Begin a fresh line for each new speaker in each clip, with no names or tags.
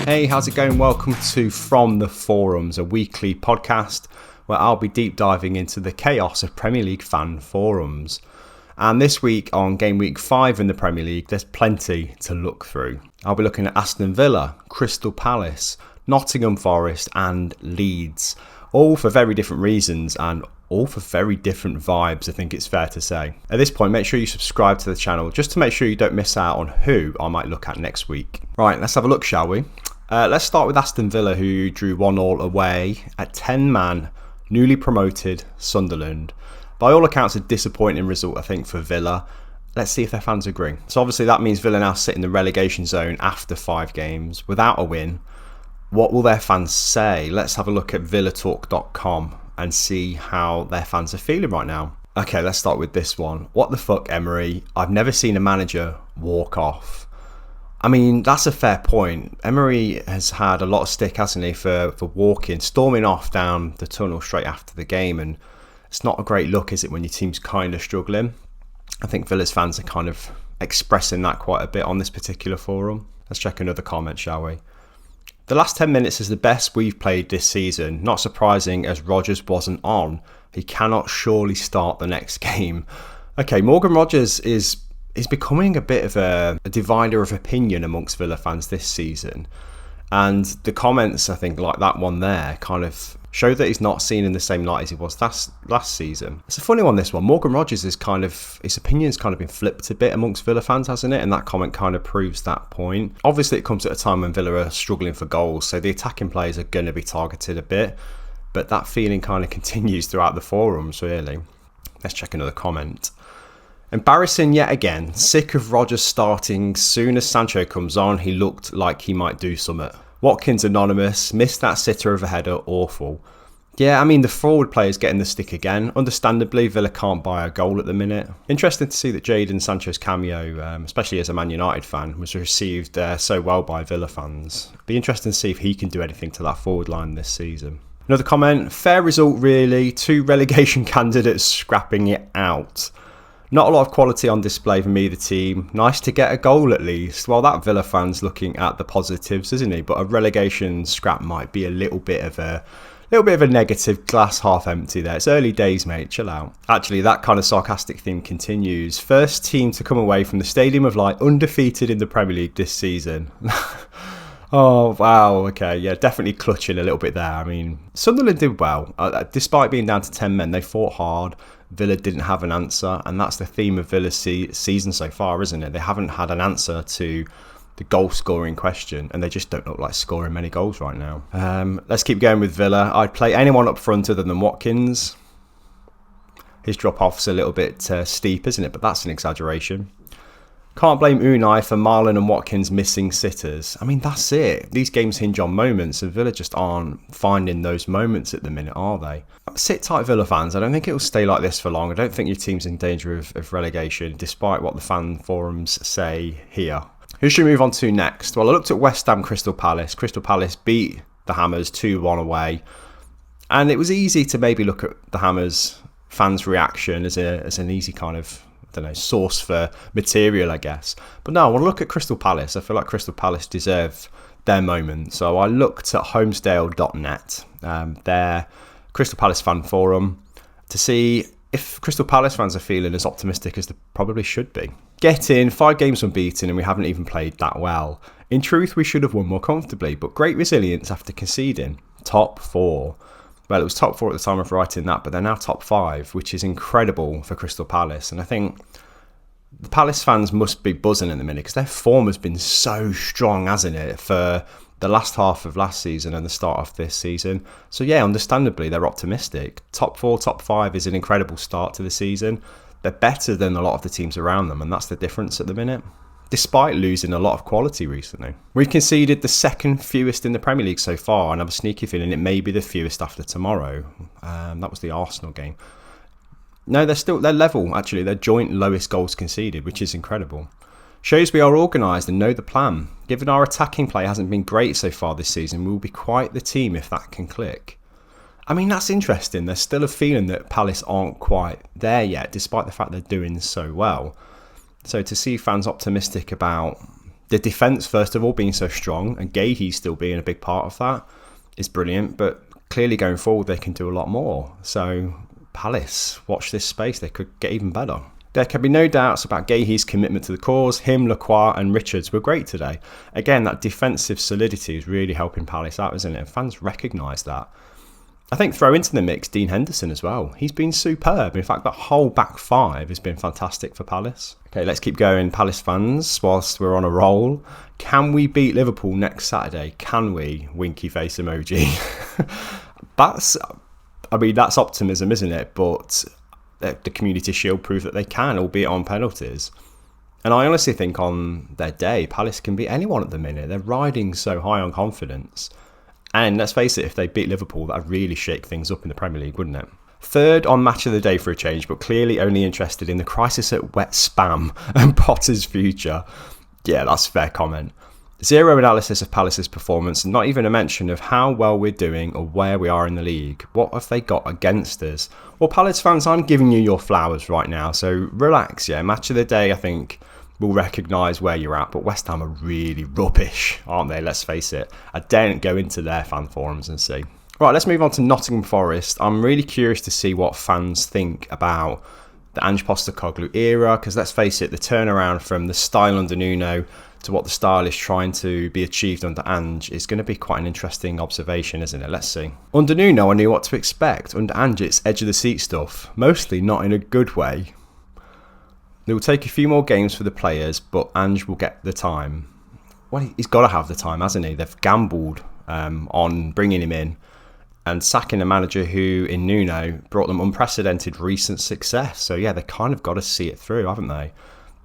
Hey, how's it going? Welcome to From the Forums, a weekly podcast where I'll be deep diving into the chaos of Premier League fan forums. And this week on Game Week 5 in the Premier League, there's plenty to look through. I'll be looking at Aston Villa, Crystal Palace, Nottingham Forest and Leeds, all for very different reasons and all for very different vibes, I think it's fair to say. At this point, make sure you subscribe to the channel just to make sure you don't miss out on who I might look at next week. Right, let's have a look, shall we? Let's start with Aston Villa, who drew 1-1 away at 10-man, newly promoted Sunderland. By all accounts, a disappointing result, I think, for Villa. Let's see if their fans agree. So obviously that means Villa now sit in the relegation zone after 5 games without a win. What will their fans say? Let's have a look at villatalk.com and see how their fans are feeling right now. Okay, let's start with this one. What the fuck, Emery? I've never seen a manager walk off. I mean, that's a fair point. Emery has had a lot of stick, hasn't he, for storming off down the tunnel straight after the game. And it's not a great look, is it, when your team's kind of struggling? I think Villa's fans are kind of expressing that quite a bit on this particular forum. Let's check another comment, shall we? The last 10 minutes is the best we've played this season. Not surprising, as Rodgers wasn't on. He cannot surely start the next game. Okay, Morgan Rodgers is becoming a bit of a divider of opinion amongst Villa fans this season. And the comments, I think, like that one there, kind of show that he's not seen in the same light as he was last season. It's a funny one, this one. Morgan Rodgers is his opinion's kind of been flipped a bit amongst Villa fans, hasn't it? And that comment kind of proves that point. Obviously, it comes at a time when Villa are struggling for goals, so the attacking players are going to be targeted a bit. But that feeling kind of continues throughout the forums, really. Let's check another comment. Embarrassing yet again. Sick of Rodgers starting. Soon as Sancho comes on, he looked like he might do something. Watkins anonymous. Missed that sitter of a header. Awful. Yeah, I mean, the forward player's getting the stick again. Understandably, Villa can't buy a goal at the minute. Interesting to see that Jadon Sancho's cameo, especially as a Man United fan, was received so well by Villa fans. Be interesting to see if he can do anything to that forward line this season. Another comment. Fair result, really. 2 relegation candidates scrapping it out. Not a lot of quality on display for me, the team. Nice to get a goal at least. Well, that Villa fan's looking at the positives, isn't he? But a relegation scrap might be a little bit of a negative, glass half empty there. It's early days, mate. Chill out. Actually, that kind of sarcastic theme continues. First team to come away from the Stadium of Light undefeated in the Premier League this season. Oh, wow. Okay, yeah, definitely clutching a little bit there. I mean, Sunderland did well. Despite being down to 10 men, they fought hard. Villa didn't have an answer, and that's the theme of Villa's season so far, isn't it? They haven't had an answer to the goal scoring question, and they just don't look like scoring many goals right now. Let's keep going with Villa. I'd play anyone up front other than Watkins. His drop-off's a little bit steep, isn't it? But that's an exaggeration. Can't blame Unai for Marlon and Watkins missing sitters. I mean, that's it. These games hinge on moments, and Villa just aren't finding those moments at the minute, are they? Sit tight, Villa fans. I don't think it will stay like this for long. I don't think your team's in danger of relegation, despite what the fan forums say here. Who should we move on to next? Well, I looked at West Ham Crystal Palace. Crystal Palace beat the Hammers 2-1 away. And it was easy to maybe look at the Hammers fans' reaction as an easy kind of, source for material, I guess. But no, I want to look at Crystal Palace. I feel like Crystal Palace deserve their moment. So I looked at homesdale.net, their Crystal Palace fan forum, to see if Crystal Palace fans are feeling as optimistic as they probably should be. Get in, 5 games unbeaten, and we haven't even played that well. In truth, we should have won more comfortably, but great resilience after conceding. Top 4. Well, it was top 4 at the time of writing that, but they're now top 5, which is incredible for Crystal Palace. And I think the Palace fans must be buzzing in the minute because their form has been so strong, hasn't it, for the last half of last season and the start of this season. So yeah, understandably, they're optimistic. Top 4, top 5 is an incredible start to the season. They're better than a lot of the teams around them, and that's the difference at the minute, despite losing a lot of quality recently. We've conceded the second fewest in the Premier League so far, and I have a sneaky feeling it may be the fewest after tomorrow. That was the Arsenal game. No, they're level, actually. They're joint lowest goals conceded, which is incredible. Shows we are organised and know the plan. Given our attacking play hasn't been great so far this season, we will be quite the team if that can click. I mean, that's interesting. There's still a feeling that Palace aren't quite there yet, despite the fact they're doing so well. So to see fans optimistic about The defence, first of all, being so strong, and Gahey still being a big part of that, is brilliant. But clearly going forward, they can do a lot more. So Palace, watch this space. They could get even better. There can be no doubts about Gahey's commitment to the cause. Him, Lacroix and Richards were great today. Again, that defensive solidity is really helping Palace out, isn't it? And fans recognise that. I think throw into the mix Dean Henderson as well. He's been superb. In fact, that whole back five has been fantastic for Palace. Okay, let's keep going, Palace fans, whilst we're on a roll. Can we beat Liverpool next Saturday? Can we? Winky face emoji. That's optimism, isn't it? But the Community Shield proved that they can, albeit on penalties. And I honestly think on their day, Palace can beat anyone at the minute. They're riding so high on confidence. And let's face it, if they beat Liverpool, that would really shake things up in the Premier League, wouldn't it? Third on Match of the Day for a change, but clearly only interested in the crisis at Wet Spam and Potter's future. Yeah, that's a fair comment. Zero analysis of Palace's performance, not even a mention of how well we're doing or where we are in the league. What have they got against us? Well, Palace fans, I'm giving you your flowers right now, so relax, yeah. Match of the Day, I think, will recognise where you're at, but West Ham are really rubbish, aren't they? Let's face it. I daren't go into their fan forums and see. Right, let's move on to Nottingham Forest. I'm really curious to see what fans think about the Ange Postecoglou era, because let's face it, the turnaround from the style under Nuno to what the style is trying to be achieved under Ange is going to be quite an interesting observation, isn't it? Let's see. Under Nuno, I knew what to expect. Under Ange, it's edge of the seat stuff, mostly not in a good way. It will take a few more games for the players, but Ange will get the time. Well, he's got to have the time, hasn't he? They've gambled on bringing him in and sacking a manager who, in Nuno, brought them unprecedented recent success. So, yeah, they kind of got to see it through, haven't they?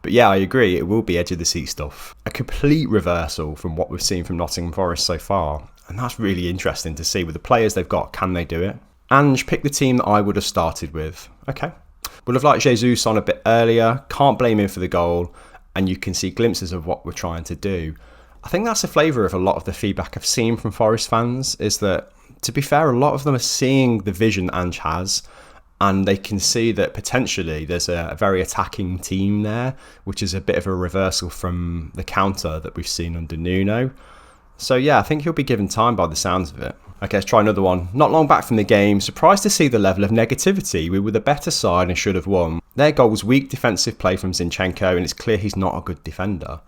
But, yeah, I agree. It will be edge-of-the-seat stuff. A complete reversal from what we've seen from Nottingham Forest so far. And that's really interesting to see. With the players they've got, can they do it? Ange picked the team that I would have started with. Okay. Would have liked Jesus on a bit earlier. Can't blame him for the goal. And you can see glimpses of what we're trying to do. I think that's a flavour of a lot of the feedback I've seen from Forest fans, is that, to be fair, a lot of them are seeing the vision Ange has, and they can see that potentially there's a very attacking team there, which is a bit of a reversal from the counter that we've seen under Nuno. So yeah, I think he'll be given time by the sounds of it. Okay, let's try another one. Not long back from the game, surprised to see the level of negativity. We were the better side and should have won. Their goal was weak defensive play from Zinchenko, and it's clear he's not a good defender.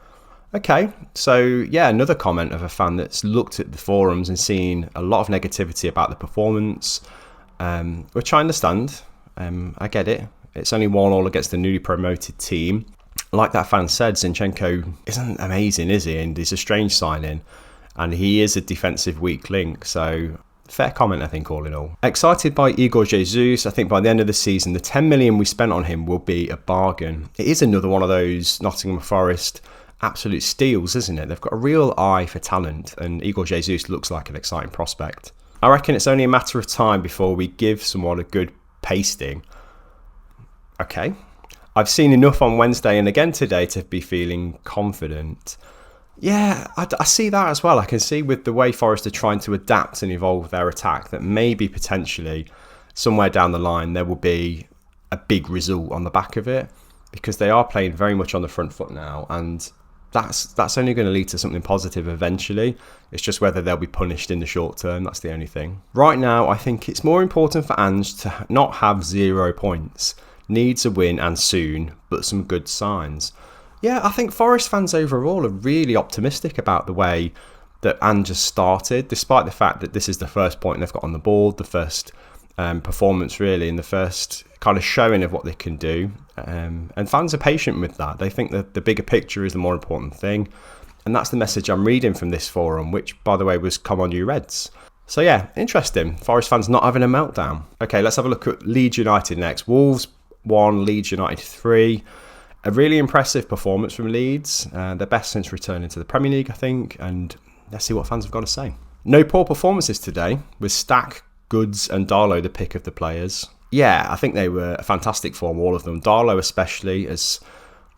Okay, so yeah, another comment of a fan that's looked at the forums and seen a lot of negativity about the performance. Which I understand. I get it. It's only 1-1 against the newly promoted team. Like that fan said, Zinchenko isn't amazing, is he? And he's a strange signing. And he is a defensive weak link. So, fair comment, I think, all in all. Excited by Igor Jesus. I think by the end of the season, the 10 million we spent on him will be a bargain. It is another one of those Nottingham Forest absolute steals, isn't it? They've got a real eye for talent. And Igor Jesus looks like an exciting prospect. I reckon it's only a matter of time before we give someone a good pasting. Okay. I've seen enough on Wednesday and again today to be feeling confident. Yeah, I see that as well. I can see with the way Forest are trying to adapt and evolve their attack that maybe potentially somewhere down the line there will be a big result on the back of it, because they are playing very much on the front foot now, and that's only going to lead to something positive eventually. It's just whether they'll be punished in the short term. That's the only thing. Right now, I think it's more important for Ange to not have 0 points. Needs a win, and soon, but some good signs. Yeah, I think Forest fans overall are really optimistic about the way that Ange has started, despite the fact that this is the first point they've got on the board, the first performance really, and the first kind of showing of what they can do. And fans are patient with that. They think that the bigger picture is the more important thing. And that's the message I'm reading from this forum, which, by the way, was Come On You Reds. So yeah, interesting. Forest fans not having a meltdown. Okay, let's have a look at Leeds United next. Wolves 1, Leeds United 3. A really impressive performance from Leeds. Their best since returning to the Premier League, I think. And let's see what fans have got to say. No poor performances today, with Stack, Goods and Darlow the pick of the players. Yeah, I think they were a fantastic form, all of them. Darlow especially has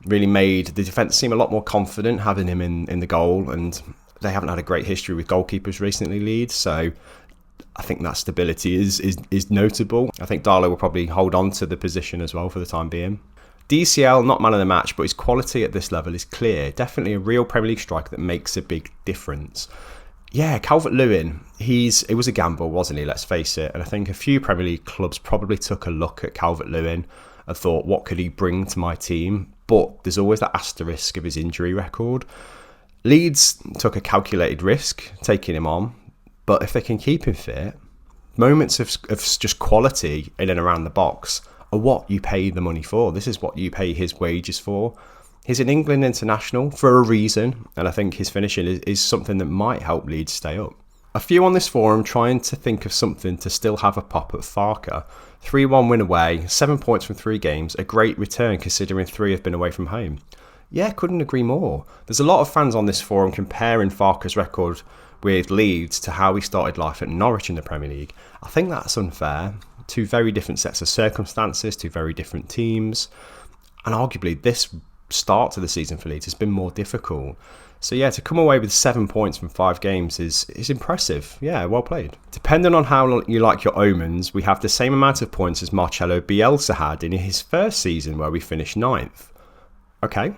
really made the defence seem a lot more confident, having him in the goal. And they haven't had a great history with goalkeepers recently, Leeds. So I think that stability is notable. I think Darlow will probably hold on to the position as well for the time being. DCL, not man of the match, but his quality at this level is clear. Definitely a real Premier League striker that makes a big difference. Yeah, Calvert-Lewin, it was a gamble, wasn't he? Let's face it. And I think a few Premier League clubs probably took a look at Calvert-Lewin and thought, what could he bring to my team? But there's always that asterisk of his injury record. Leeds took a calculated risk taking him on, but if they can keep him fit, moments of just quality in and around the box are what you pay the money for. This is what you pay his wages for. He's an England international for a reason, and I think his finishing is something that might help Leeds stay up. A few on this forum trying to think of something to still have a pop at Farke. 3-1 win away, 7 points from 3 games, a great return considering 3 have been away from home. Yeah, couldn't agree more. There's a lot of fans on this forum comparing Farke's record with Leeds to how he started life at Norwich in the Premier League. I think that's unfair. 2 very different sets of circumstances, 2 very different teams, and arguably this start to the season for Leeds has been more difficult. So yeah, to come away with 7 points from 5 games is impressive. Yeah, well played. Depending on how you like your omens, we have the same amount of points as Marcelo Bielsa had in his first season where we finished 9th. Okay.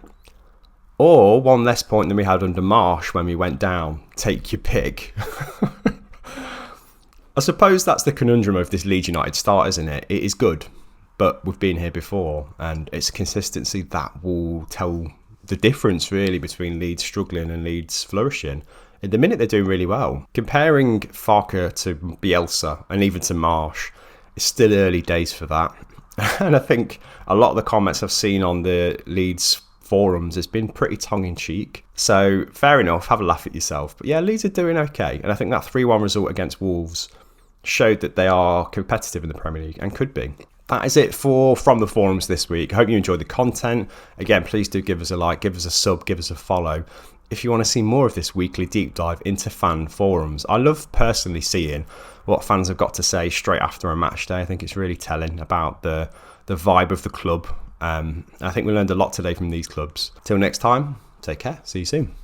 Or 1 less point than we had under Marsh when we went down. Take your pick. I suppose that's the conundrum of this Leeds United start, isn't it? It is good, but we've been here before, and it's consistency that will tell the difference really between Leeds struggling and Leeds flourishing. At the minute, they're doing really well. Comparing Farke to Bielsa and even to Marsh, it's still early days for that. And I think a lot of the comments I've seen on the Leeds forums has been pretty tongue-in-cheek. So fair enough, have a laugh at yourself. But yeah, Leeds are doing okay. And I think that 3-1 result against Wolves showed that they are competitive in the Premier League and could be. That is it from the forums this week. I hope you enjoyed the content. Again, please do give us a like, give us a sub, give us a follow. If you want to see more of this weekly deep dive into fan forums, I love personally seeing what fans have got to say straight after a match day. I think it's really telling about the vibe of the club. I think we learned a lot today from these clubs. Till next time, take care. See you soon.